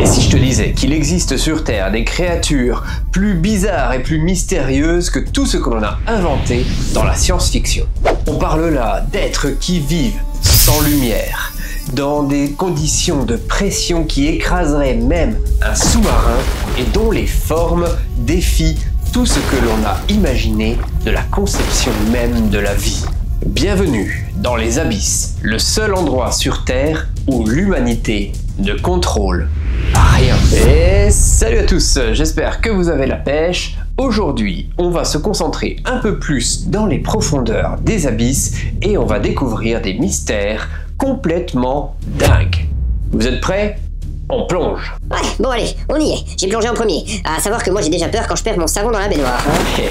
Et si je te disais qu'il existe sur Terre des créatures plus bizarres et plus mystérieuses que tout ce que l'on a inventé dans la science-fiction? On parle là d'êtres qui vivent sans lumière, dans des conditions de pression qui écraseraient même un sous-marin et dont les formes défient tout ce que l'on a imaginé de la conception même de la vie. Bienvenue dans les abysses, le seul endroit sur Terre où l'humanité ne contrôle rien. Et salut à tous, j'espère que vous avez la pêche. Aujourd'hui, on va se concentrer un peu plus dans les profondeurs des abysses et on va découvrir des mystères complètement dingues. Vous êtes prêts? On plonge. Ouais, bon allez, on y est. J'ai plongé en premier. À savoir que moi j'ai déjà peur quand je perds mon savon dans la baignoire. Ok.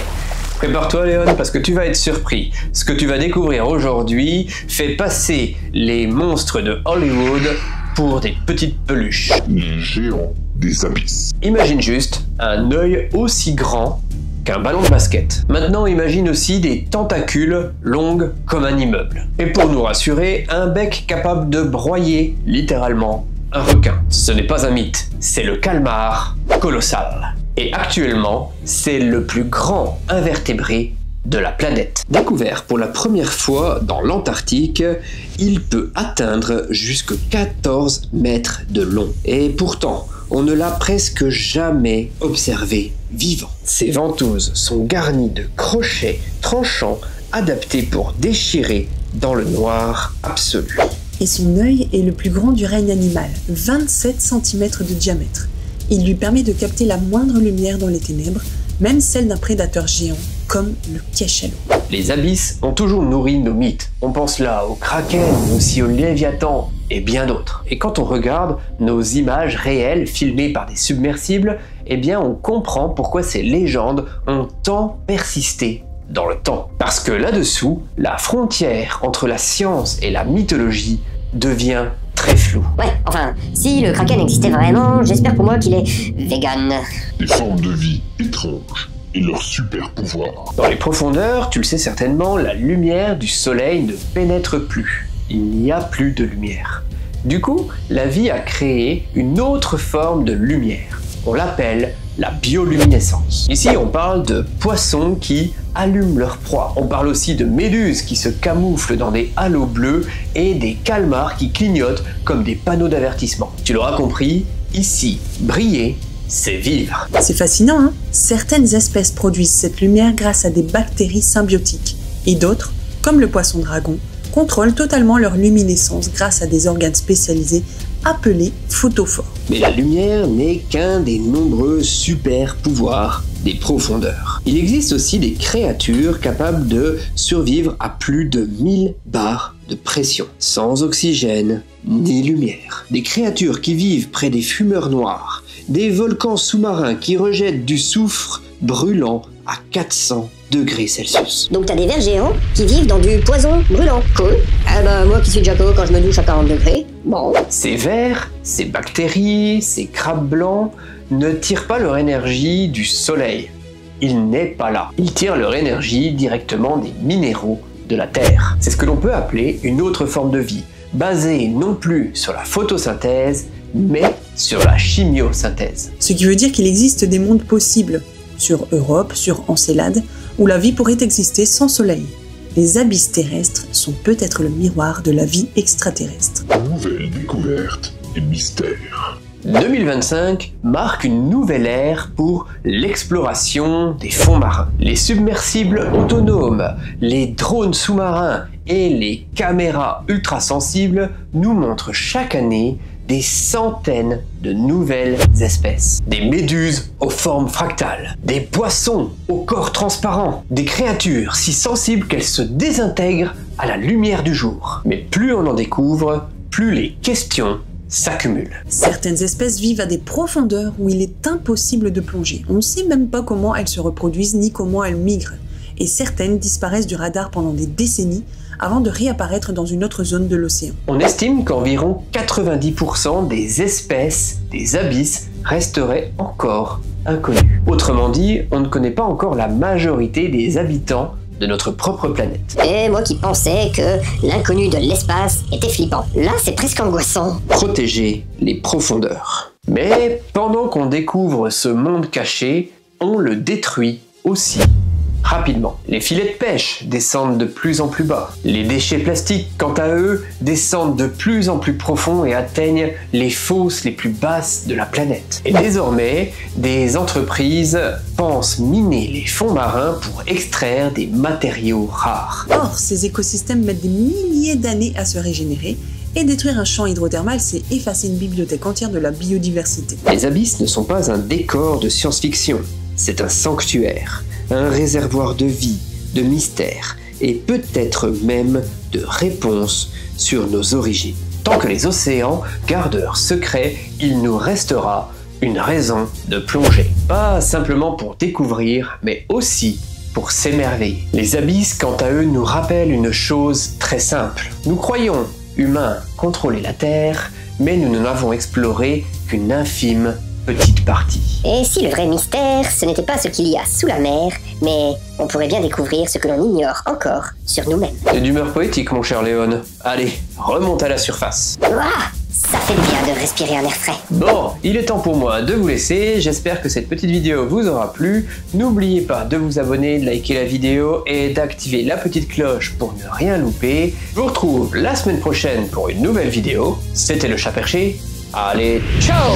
Prépare-toi Léon, parce que tu vas être surpris. Ce que tu vas découvrir aujourd'hui fait passer les monstres de Hollywood pour des petites peluches. Les géants des abysses. Imagine juste un œil aussi grand qu'un ballon de basket. Maintenant, imagine aussi des tentacules longues comme un immeuble. Et pour nous rassurer, un bec capable de broyer littéralement un requin. Ce n'est pas un mythe, c'est le calmar colossal. Et actuellement, c'est le plus grand invertébré de la planète. Découvert pour la première fois dans l'Antarctique, il peut atteindre jusqu'à 14 mètres de long. Et pourtant, on ne l'a presque jamais observé vivant. Ses ventouses sont garnies de crochets tranchants adaptés pour déchirer dans le noir absolu. Et son œil est le plus grand du règne animal, 27 cm de diamètre. Il lui permet de capter la moindre lumière dans les ténèbres, même celle d'un prédateur géant, comme le cachalot. Les abysses ont toujours nourri nos mythes. On pense là au kraken, mais aussi au léviathan et bien d'autres. Et quand on regarde nos images réelles filmées par des submersibles, eh bien on comprend pourquoi ces légendes ont tant persisté dans le temps. Parce que là-dessous, la frontière entre la science et la mythologie devient très floue. Ouais, enfin, si le kraken existait vraiment, j'espère pour moi qu'il est vegan. Des formes de vie étranges et leurs super pouvoirs. Dans les profondeurs, tu le sais certainement, la lumière du soleil ne pénètre plus. Il n'y a plus de lumière. Du coup, la vie a créé une autre forme de lumière. On l'appelle la bioluminescence. Ici, on parle de poissons qui allument leur proie. On parle aussi de méduses qui se camouflent dans des halos bleus et des calmars qui clignotent comme des panneaux d'avertissement. Tu l'auras compris, ici, briller, c'est vivre. C'est fascinant, hein? Certaines espèces produisent cette lumière grâce à des bactéries symbiotiques. Et d'autres, comme le poisson dragon, contrôlent totalement leur luminescence grâce à des organes spécialisés appelés photophores. Mais la lumière n'est qu'un des nombreux super pouvoirs des profondeurs. Il existe aussi des créatures capables de survivre à plus de 1000 bars de pression, sans oxygène ni lumière. Des créatures qui vivent près des fumeurs noirs, des volcans sous-marins qui rejettent du soufre brûlant à 400 degrés Celsius. Donc t'as des vers géants qui vivent dans du poison brûlant. Cool. Ah bah moi qui suis Jaco quand je me douche à 40 degrés, bon. Ces vers, ces bactéries, ces crabes blancs ne tirent pas leur énergie du soleil. Il n'est pas là. Ils tirent leur énergie directement des minéraux de la Terre. C'est ce que l'on peut appeler une autre forme de vie, basée non plus sur la photosynthèse, mais sur la chimiosynthèse. Ce qui veut dire qu'il existe des mondes possibles, sur Europe, sur Encelade, où la vie pourrait exister sans soleil. Les abysses terrestres sont peut-être le miroir de la vie extraterrestre. Nouvelles découvertes et mystères. 2025 marque une nouvelle ère pour l'exploration des fonds marins. Les submersibles autonomes, les drones sous-marins et les caméras ultrasensibles nous montrent chaque année des centaines de nouvelles espèces. Des méduses aux formes fractales, des poissons au corps transparent, des créatures si sensibles qu'elles se désintègrent à la lumière du jour. Mais plus on en découvre, plus les questions s'accumulent. Certaines espèces vivent à des profondeurs où il est impossible de plonger. On ne sait même pas comment elles se reproduisent ni comment elles migrent. Et certaines disparaissent du radar pendant des décennies avant de réapparaître dans une autre zone de l'océan. On estime qu'environ 90% des espèces des abysses resteraient encore inconnues. Autrement dit, on ne connaît pas encore la majorité des habitants de notre propre planète. Et moi qui pensais que l'inconnu de l'espace était flippant. Là, c'est presque angoissant. Protéger les profondeurs. Mais pendant qu'on découvre ce monde caché, on le détruit aussi. Rapidement, les filets de pêche descendent de plus en plus bas. Les déchets plastiques, quant à eux, descendent de plus en plus profond et atteignent les fosses les plus basses de la planète. Et désormais, des entreprises pensent miner les fonds marins pour extraire des matériaux rares. Or, ces écosystèmes mettent des milliers d'années à se régénérer, et détruire un champ hydrothermal, c'est effacer une bibliothèque entière de la biodiversité. Les abysses ne sont pas un décor de science-fiction, c'est un sanctuaire. Un réservoir de vie, de mystère et peut-être même de réponses sur nos origines. Tant que les océans gardent leurs secrets, il nous restera une raison de plonger. Pas simplement pour découvrir, mais aussi pour s'émerveiller. Les abysses, quant à eux, nous rappellent une chose très simple. Nous croyons, humains, contrôler la Terre, mais nous n'en avons exploré qu'une infime petite partie. Et si le vrai mystère, ce n'était pas ce qu'il y a sous la mer, mais on pourrait bien découvrir ce que l'on ignore encore sur nous-mêmes. C'est d'humeur poétique, mon cher Léon. Allez, remonte à la surface. Ouah, ça fait du bien de respirer un air frais. Bon, il est temps pour moi de vous laisser. J'espère que cette petite vidéo vous aura plu. N'oubliez pas de vous abonner, de liker la vidéo et d'activer la petite cloche pour ne rien louper. Je vous retrouve la semaine prochaine pour une nouvelle vidéo. C'était le Chat Perché. Allez, ciao!